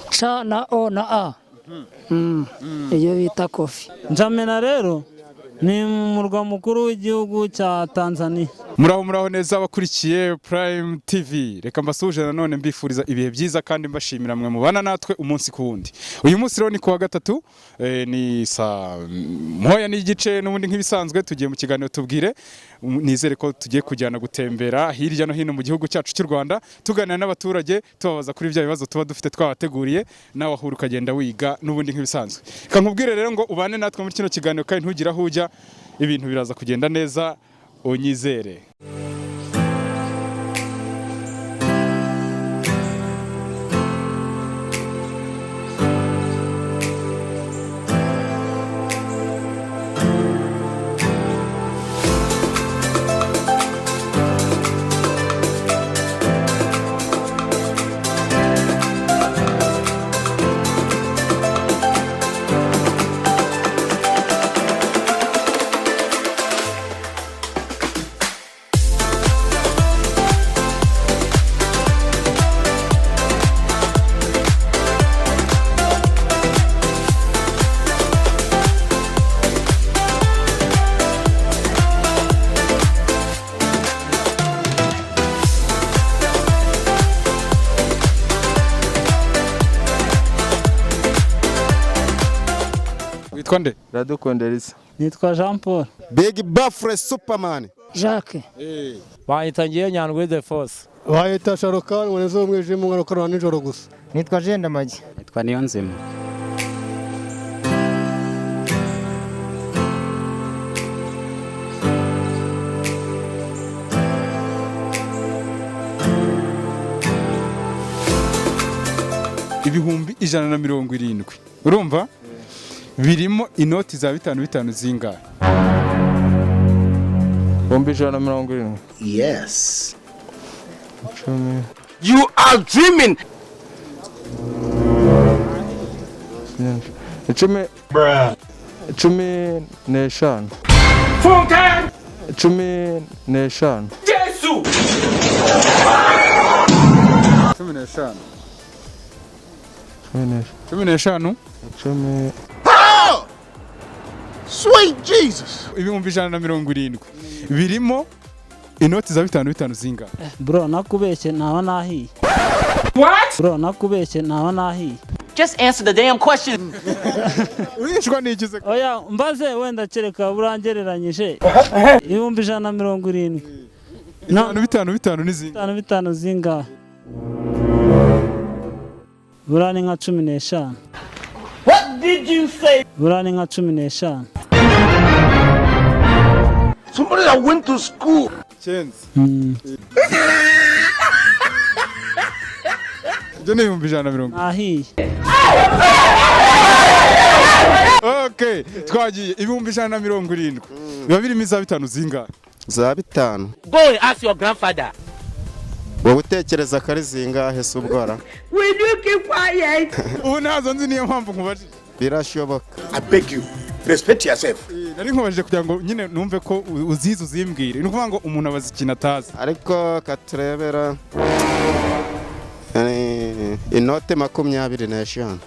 Cha na O na A. Iyo bita kofi. Njamena rero ni murwa mukuru w'igihugu cya Tanzania. Muraho neza abakurikiye Prime TV. Reka mbasuje nanone mbifuriza ibihe byiza kandi mbashimira mwe mubana natwe umunsi ku wundi. Uyu munsi rero ni kuwa gatatu ni saa moya n'igice n'ubundi nk'ibisanzwe tugiye mu kiganiro tubwire nizere ko tugiye kujyana gutembera hirya no hino mu gihugu cyacu cy'u Rwanda tuganira n'abaturage tubabaza kuri bya bibazo tuba dufite twabateguriye nawe ahura ukagenda wiga n'ubundi nk'ibisanzwe. Kankubwire rero ngo ubane natwe muri kino kiganiro kandi ntugira aho ujya ibintu biraza kugenda neza unyizere. Konde Radukonderisa. Nitwa Jean Paul. Big Bafre Superman. Jacques. Bayitangiye Nyandwi de Force. Wahita Sharukan mwezo mwijima mwana ukora nijoro gusa. Nitwa Jenda Maji. Nitwa Niyonzima. Ibihumbi 170. Urumva? Birimo inoti za 5 zingahe? 170. Yes. You are dreaming. Icumi n'eshanu. Fontaine. Icumi n'eshanu. Yesu. 15. Sweet Jesus. Ibihumbi 170. Birimo inoti za 5 zingahe? Bro nakubeshye ntaho nahiye. What? Bro nakubeshye ntaho nahiye. Just answer the damn question. Urishwa nikize. Oya mbaze wenda kereka burangereranyije. Ibihumbi 170. No 5 nizinga. 5 zingahe? Burani nka 15. What did you say? Burani nka 15. Somebody that went to school. Chenzi. Jone ibihumbi 170. Ahiye. Okay, twagiye ibihumbi 170. Biba birimo za 5 zingahe? Za 5. Boy, ask your grandfather. Wowe utekereza kari zingahe subwara? Will you keep quiet? Unazo nzi niyo mpamvu nkubaje. Birashoboka. I beg you. Respect yourself. Nari nkubaje kugira ngo nyine numve ko uzizi uzimbwire. Ni ukuvuga ngo umuntu abazi ikintu atazi. Ariko katurebera inote 25.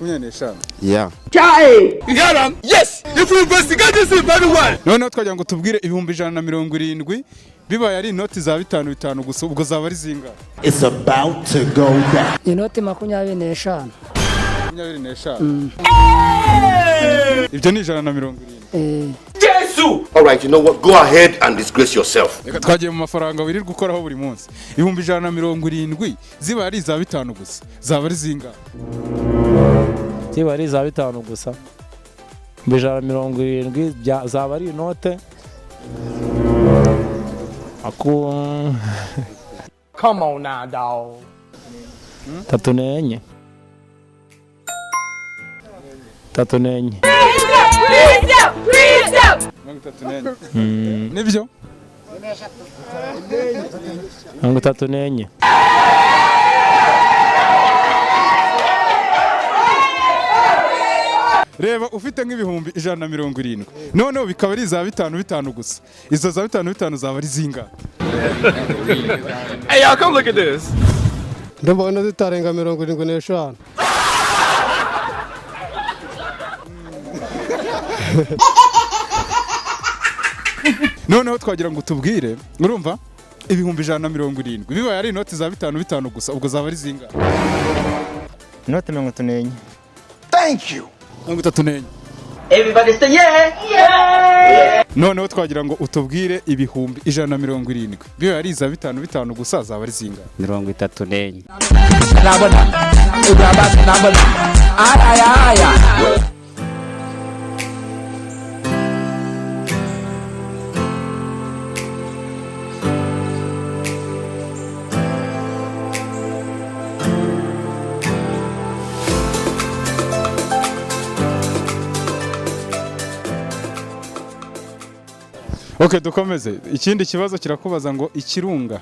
25. Yeah. Chai. You got him? Yes. If you investigate this very well. None twagira ngo tubwire ibihumbi 170 bibaye ari inoti za 5 gusa ubwo zaba ari zingahe? It's about to go down. Inoti 25. 25. Ibyo ni 170. Yesu. All right, you know what? Go ahead and disgrace yourself. Reka twagiye mu mafaranga wirirwa gukoraho buri munsi. Ibihumbi 170 ziba ari za 5 gusa. Zaba ari zingahe? Ziba ari za 5 gusa. 170 zaba ari inote. Come on now, dog. 34. 34. Nibyo? 34. Reba ufite nk'ibihumbi 170 noneho bikaba ari za 5 gusa. Izo za 5 zaba ari zinga. Hey y'all, come look at this. ndabona zitarenga 75. noneho twagira ngo tubwire urumva ibihumbi 170 bibaye ari inoti za 5 gusa ubwo zaba ari zingahe? Inoti 34. Thank you. 34. Everybody say yeah. noneho twagira ngo utubwire ibihumbi 170 bibaye ari za 5 gusa zaba ari zingahe? 34. Okay, dukomeze. Ikindi kibazo kirakubaza ngo ikirunga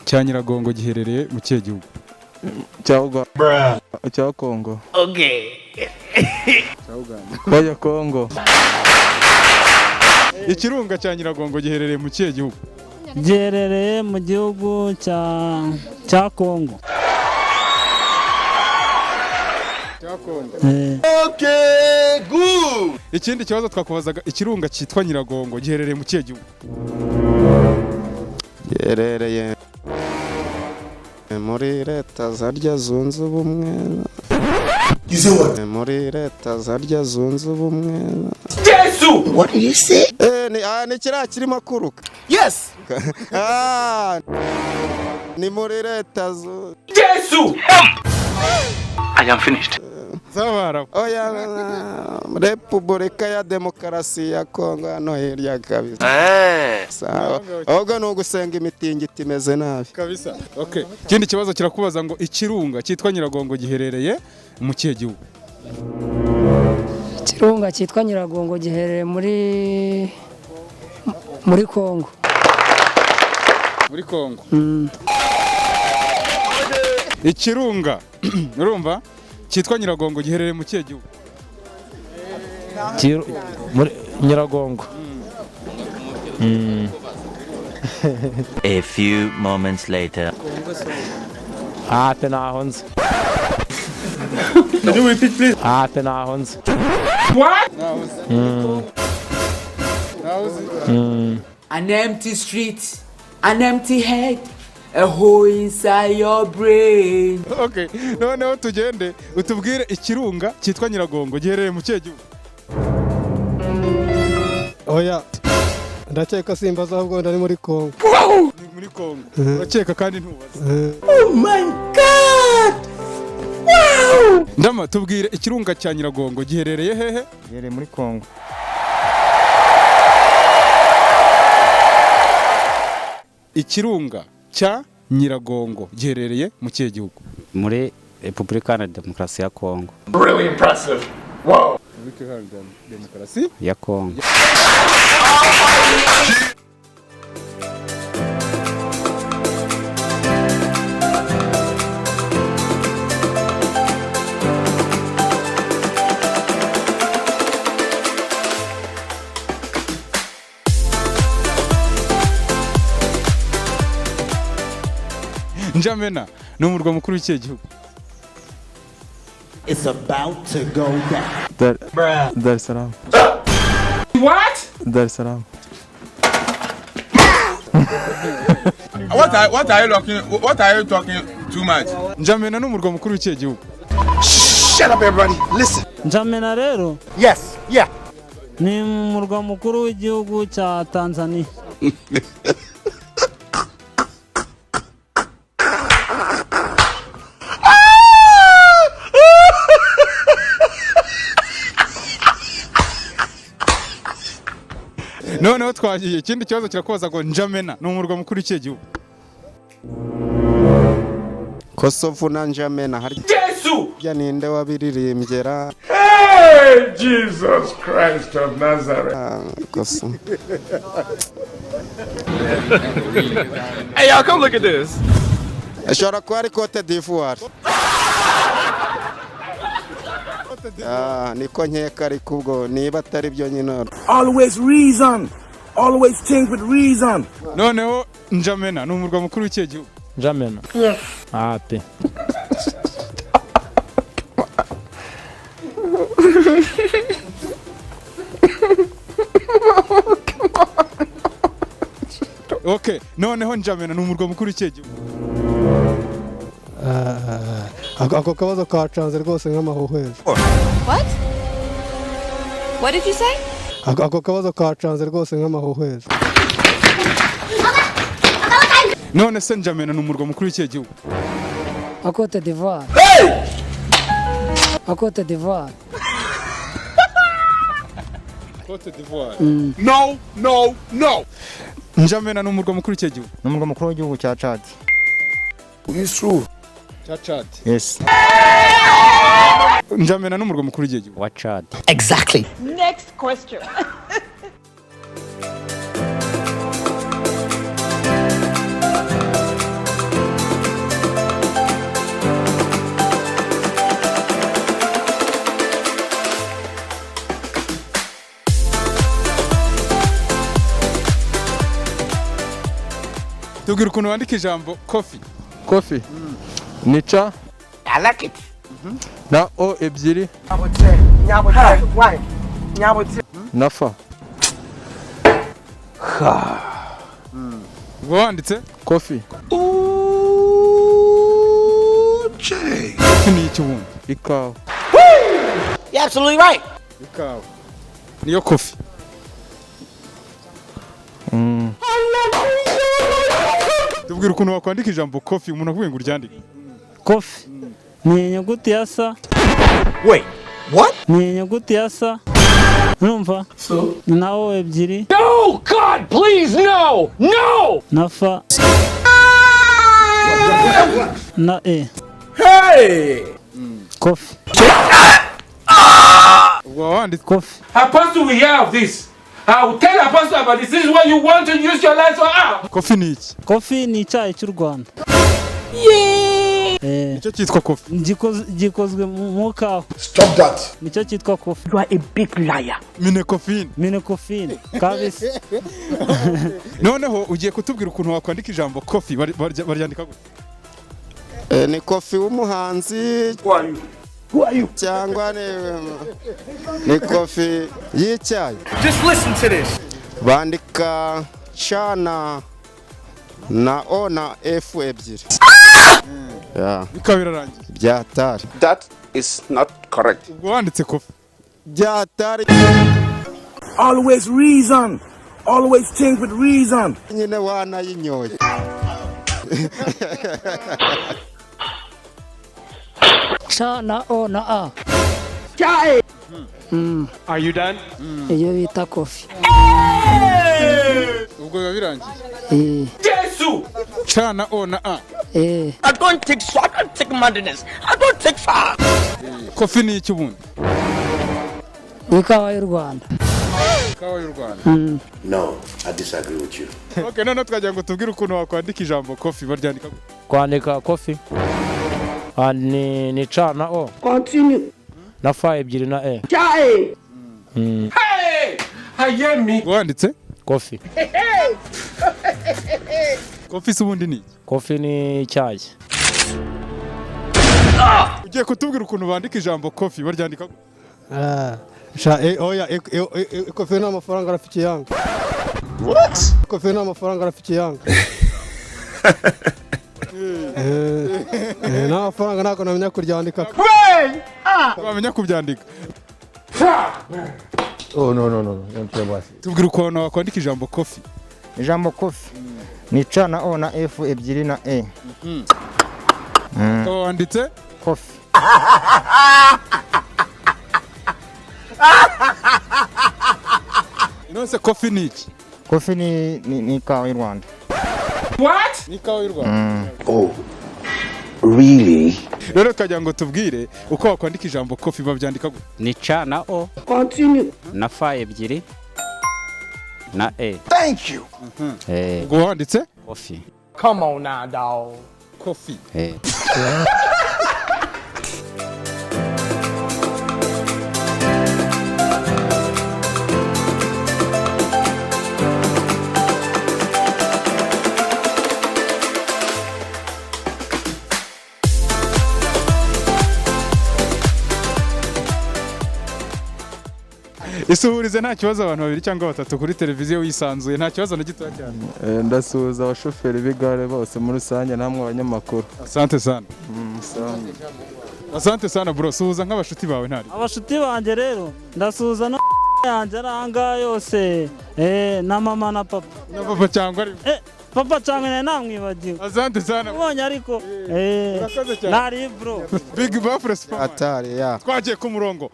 cya Nyiragongo giherereye mu kihe gihugu? Cya Kongo. Okay. Baya Kongo. Ikirunga cya Nyiragongo giherereye mu kihe gihugu? Giherereye mu gihugu cya Kongo. Okay, good. Ikindi kibazo twakubazaga ikirunga cyitwa Nyiragongo giherereye mu kihe gihugu? Giherereye muri leta zarya zunze ubumwe. Muri leta zarya zunze ubumwe. Jesus! What did you say? Ni kiriya kirimo kuruka. Yes! Ni muri leta Jesus! I am finished. Zabara. Oya, Repubulika ya Demokarasi ya Kongo hano hirya kabisa. Sawa. Ahubwo ni ugusenga imitingito imeze nabi. Kabisa. Okay. Ikindi kibazo kirakubaza ngo ikirunga cyitwa Nyiragongo giherereye mu kihe gihugu? Ikirunga cyitwa Nyiragongo giherereye muri Kongo. Muri Kongo. Ikirunga urumva cyitwa Nyiragongo giherereye mu kihe gihugu? Muri Nyiragongo. A few moments later. Tenahonze. Can you repeat, please? Tenahonze. What? An empty street, an empty head, a hole inside your brain. Okay. Noneho tugende utubwire ikirunga cyitwa Nyiragongo giherereye mu kihe gihugu? Oya. Ndakeka simbaza ahubwo ndari muri Kongo. Ni muri Kongo. Urakeka kandi ntubaza. Oh my God! Wow! Ndama tubwire ikirunga cya Nyiragongo giherereye hehe? Giherereye muri Kongo. Ikirunga cya Nyiragongo giherereye mu kihe gihugu? Muri Repubulika ya Demokarasi ya Kongo. Really impressive. Wow. Repubulika ya Demokarasi ya Kongo. Njamena ni umurwa mukuru w'ikihe gihugu? It's about to go down. Dar es Salaam. What? Dar es Salaam. What are you talking too much? Njamena ni umurwa mukuru w'ikihe gihugu? Shut up, everybody. Listen. Njamena rero Yes. Yeah. ni umurwa mukuru w'igihugu cya Tanzania. Noneho twagiye ikindi kibazo kirakubaza ngo Njamena ni umurwa mukuru w'ikihe gihugu? Kosovo na Njamena hari. Jesus! Ya ninde wabiririmbyera? Hey, Jesus Christ of Nazareth. Kosovo. Hey, y'all, come look at this. Ashobora kuba ari Cote d'Ivoire. Niko nkeka ariko ubwo niba atari byo nyine. Always reason. Always think with reason. Noneho Njamena ni umurwa mukuru w'ikihe gihugu? Njamena. Yes. Pe. Okay, noneho Njamena ni umurwa mukuru w'ikihe gihugu? ako kabazo kacanze rwose nk'amahuhwezi. What? What did you say? ako kabazo kacanze rwose nk'amahuhwezi. None se Njamena ni umurwa mukuru w'ikihe gihugu? Cote d'Ivoire. Cote d'Ivoire. Cote d'Ivoire. No, no, no. Njamena ni umurwa mukuru w'ikihe gihugu? Ni umurwa mukuru w'igihugu cya Chad. It's true. Cha Chad. Yes. Njamena ni umurwa mukuru w'ikihe gihugu? Wa Chad. Exactly. Next question. Tubwira ukuntu wandika ijambo coffee. Coffee. Ni ca I like it. na o ebyiri na fa. Ubwo wanditse Coffee. coffee ni iki ubundi? Ikawa. You're absolutely right. Ikawa. Niyo coffee. Tubwira ukuntu wakwandika ijambo coffee umuntu akubwiye ngo uryandike. Kofi. Ni inyuguti ya sa. Wait, what? Ni inyuguti ya sa. Numva? So? Na o ebyiri. No, God, please, no, no. Na fa. Na e. Hey! Kofi. Ubwo wanditse Kofi. Apostle, we hear of this. I will tell Apostle about this. This is what you want to use your life for. coffee ni iki? Kofi ni icyayi cy'u Rwanda. Nicyo cyitwa coffee. Gikozwe mu kawa. Stop that. Nicyo cyitwa kofi. You are a big liar. Minecofine. Minecofine. Kabisa. Noneho ugiye kutubwira ukuntu wakwandika ijambo coffee baryandika gute? Ni kofi w'umuhanzi Who are you? cyangwa ni kofi y'icyayi. Just listen to this. Bandika Chana na O na F ebyiri. Bikaba birarangiye. Byatari. That is not correct. Ubwo wanditse coffee. Byatari. Always reason. Always think with reason. Nyine wanayinyoye. Cha na O na A. Chai. Are you done? Iyo bita kofi. Ubwo biba birangiye. Jesus. Cha na O na A. I don't take so. I don't take madness. I don't take far. Coffee ni iki ubundi? Ikawa y'u Rwanda. Ikawa y'u Rwanda. No, I disagree with you. Okay, none twagira ngo tubwire ukuntu wakwandika ijambo coffee baryandika gute? Kwandika kofi. Ni ca na o. Continue. Na fa ebyiri na e. Chai. Hey! I hear me. Ubwo wanditse Kofi. coffee se ubundi ni iki? Kofi ni icyayi. Ugiye kutubwira ukuntu bandika ijambo coffee baryandika gute? Oya kofi nta mafaranga arafite yanga. What? Kofi nta mafaranga arafite yanga. Nta mafaranga ntabwo namenya kuryandika. Wamenya kubyandika. Oh no. Tubwira ukuntu wakwandika ijambo coffee. Ijambo coffee. Ni ca na o na f ebyiri na e. Ukaba wanditse Coffee. inose coffee ni iki? Coffee ni ikawa y'u Rwanda. What? Ni ikawa y'u Rwanda. Oh, really? Rero twagira ngo tubwire uko wakwandika ijambo coffee babyandika gute? Ni ca na o. Continue. Na fa ebyiri. Na e. Thank you. Ubwo wanditse Kofi. Come on now, dog. coffee. isuhurize nta kibazo abantu babiri cyangwa batatu kuri televiziyo wisanzuye, nta kibazo na gitoya cyane. Ndasuhuza abashoferi b'igare bose muri rusange namwe abanyamakuru. Asante sana. Asante sana bro, suhuza nk'abashuti bawe ntari. Abashuti banje rero ndasuhuza no yanjye aranga yose na mama na papa. Na papa cyangwa ari papa cyangwa namwibagiwe. Asante sana. Ubonye ariko nari bro. Big Bafre Superman. Atari ya. Twagiye ku murongo.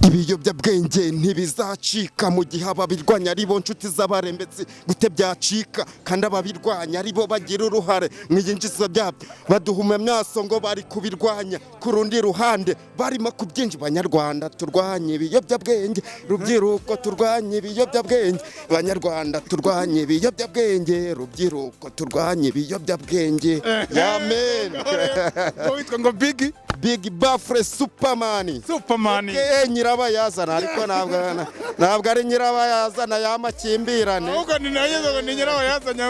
Ibiyobyabwenge ntibizacika mu gihe ababirwanya ari bo nshuti z'abarembetsi gute byacika kandi ababirwanya ari bo bagira uruhare mwiyinjiza byabyo baduhuma amaso ngo bari kubirwanya ku rundi ruhande barimo kubyinji Banyarwanda turwanye ibiyobyabwenge rubyiruko turwanye ibiyobyabwenge Banyarwanda turwanye ibiyobyabwenge rubyiruko turwanye ibiyobyabwenge amen. Witwa ngo Big Bafre Superman. Nyirabayazana ariko ntabwo ari nyirabayazana y'amakimbirane. Ahubwo ni nayo ni nyirabayazana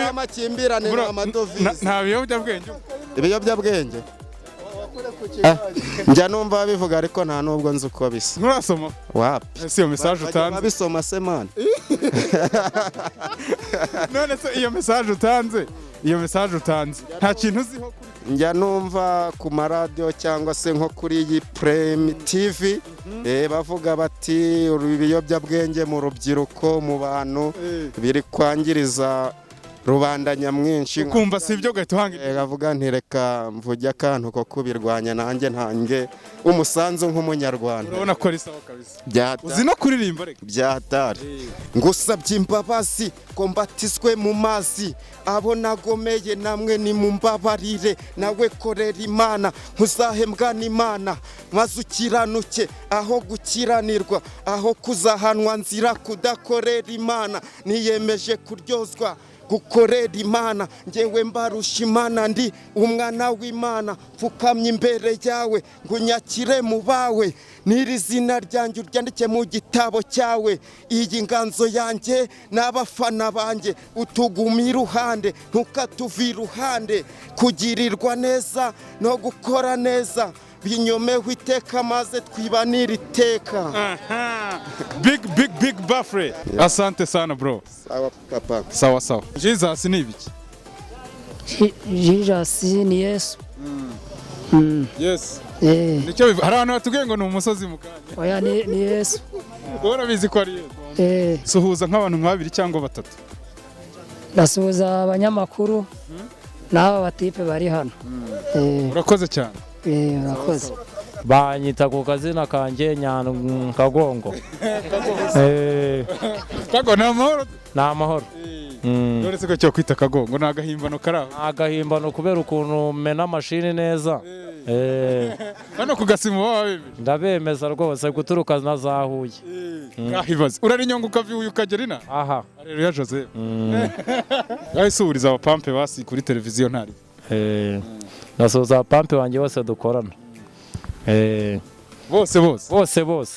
y'amakimbirane n'amadovize. Nta biyobyabwenge. Ibiyobyabwenge. Njya numva bivuga ariko nta nubwo nzi uko bisa. Nturasoma? Wapi? Ese iyo message utanze. Babisoma se man. None se iyo message utanze nta kintu uziho kuri njya numva ku maradiyo cyangwa se nko kuri iyi Prime TV bavuga bati ibiyobyabwenge mu rubyiruko mu bantu biri kwangiriza rubanda nyamwinshi. Kumva si ibyo gahita uhangira. Bavuga nti reka mvuge akantu ko kubirwanya nanjye ntange umusanzu nk'umunyarwanda. Urabona ko ari sawa kabisa. Uzi no kuririmba reka. Byatari. Ngusabye imbabazi ko mbatizwe mu mazi abo nagomeye namwe ni mumbabarire nawe korera Imana nkuzahembwa n'Imana maze ukiranuke aho gukiranirwa aho kuzahanwa nzira kudakorera Imana niyemeje kuryozwa gukorera Imana ngewe mbarusha Imana ndi umwana w'Imana pfukamye imbere yawe ngunyakire mu bawe n'iri zina ryanjye uryandike mu gitabo cyawe iyi nganzo yanjye n'abafana banjye utuguma iruhande ntukatuve iruhande kugirirwa neza no gukora neza binyomeho iteka maze twibanira iteka. Big Bafre. Asante sana bro. Sawa papa. Sawa. Jesus ni ibiki? Jesus ni Yesu. Yes. Nicyo hari abantu batubwiye ngo ni umusozi mu kanya. Oya ni Yesu. Urabizi ko ari Yesu. Suhuza nk'abantu nk'abiri cyangwa batatu. Ndasuhuza abanyamakuru n'aba batipe bari hano. Urakoze cyane. Urakoze. Banyita ku kazina kanjye Kagongo. Kago na amahoro. Na amahoro. Dore se ko cyo kwita Kagongo na agahimbano karaho. Agahimbano kubera ukuntu mena mashini neza. Hano kugasima wawe. Ndabemeza rwose guturuka na zahuye. Gahibaze. Urarinyonga ukaviye ukagera ina? Aha. Rero Joseph. Yahise abapampe basi kuri televiziyo ntari. Nasuhuza abapampe wanjye bose dukorana. Bose.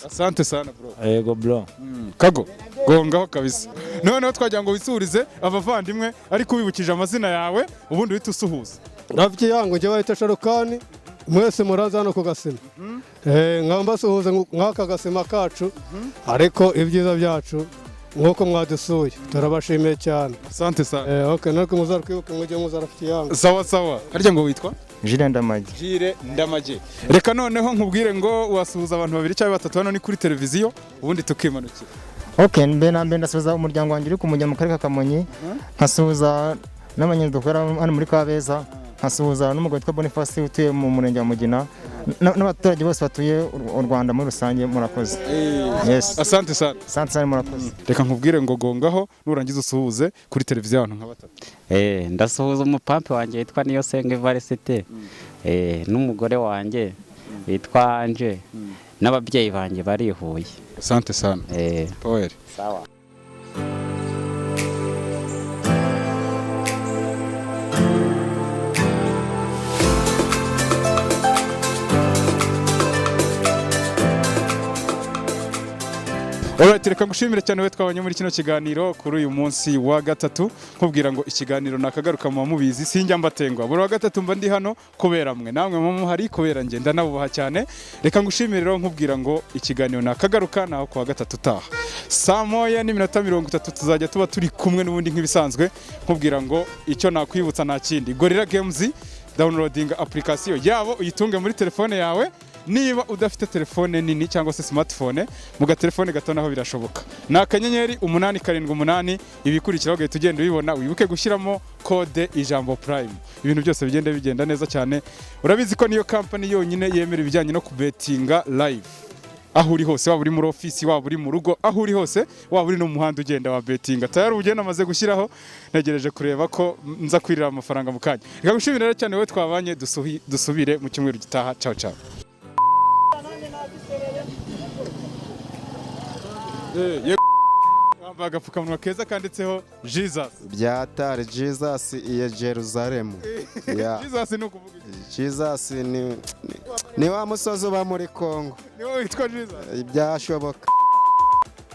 Asante sana bro. Yego bro. Kago gongaho kabisa. Noneho twagira ngo wisurize abavandimwe ariko wibukije amazina yawe ubundi uhita usuhuza. Rafiki yangu njye wahita Sharukani mwese muraza hano ku gasima. Nkamba suhuza nk'aka gasima kacu ariko ibyiza byacu nk'uko mwadusuye turabashimiye cyane. Asante sana. Okay, nuko muzarukwibuka mujye muza rafiki yangu. Sawa. Harya ngo witwa? Jire Ndamage. Reka noneho nkubwire ngo wasuhuza abantu babiri cyangwa batatu hano ni kuri televiziyo ubundi tukimanukira. Okay, mbe ndasuhuza umuryango wanjye uri ku mujya mu karere ka Kamonyi, nkasuhuza n'abanyarwanda dukora hano muri Kabeza, nkasuhuza n'umugabo witwa Boniface utuye mu murenge wa Mugina n'abaturage bose batuye u Rwanda muri rusange murakoze. Yes. Asante sana. Asante sana murakoze. Reka nkubwire ngo gongaho nurangiza usuhuze kuri televiziyo abantu nka batatu. Ndasuhuza umupampe wanjye yitwa Niyosenga Evariste n'umugore wanjye yitwa Anje n'ababyeyi banjye bari Huye. Asante sana. Power. Sawa. Alright, reka ngushimire cyane we twabanye muri kino kiganiro kuri uyu munsi wa gatatu nkubwira ngo ikiganiro nakagaruka mu mubizi sinjya mbatengwa. Buri wa gatatu mba ndi hano kubera mwe namwe mu hari kubera nge ndanabubaha cyane. Reka ngushimire rero nkubwira ngo ikiganiro nakagaruka naho ku wa gatatu taha. Saa moya n'iminota 30 tuzajya tuba turi kumwe n'ubundi nk'ibisanzwe nkubwira ngo icyo nakwibutsa nta kindi. Gorilla Games downloading application yabo uyitunge muri telefone yawe. Niba udafite telefone nini cyangwa se smartphone mu gatelefone gato naho birashoboka. Na akanyenyeri 878 ibikurikiraho gahe tugenda ubibona wibuke gushyiramo code ijambo Prime. Ibintu byose bigenda neza cyane. Urabizi ko niyo company yonyine yemera ibijyanye no kubetinga live. Aho uri hose waba uri muri office waba uri mu rugo aho uri hose waba uri no muhanda ugenda wa betinga. Tayari ugenda amaze gushyiraho negereje kureba ko nza kwirira amafaranga mu kanya. Reka gushimira cyane we twabanye dusubire mu cyumweru gitaha. Ciao ciao. Agapfukamunwa keza kanditseho Jesus. Byatare Jesus iye Jerusalem. Jesus ni ukuvuga iki? Jesus ni wa musozi uba muri Kongo. Ni wowe witwa Jesus? Byashoboka.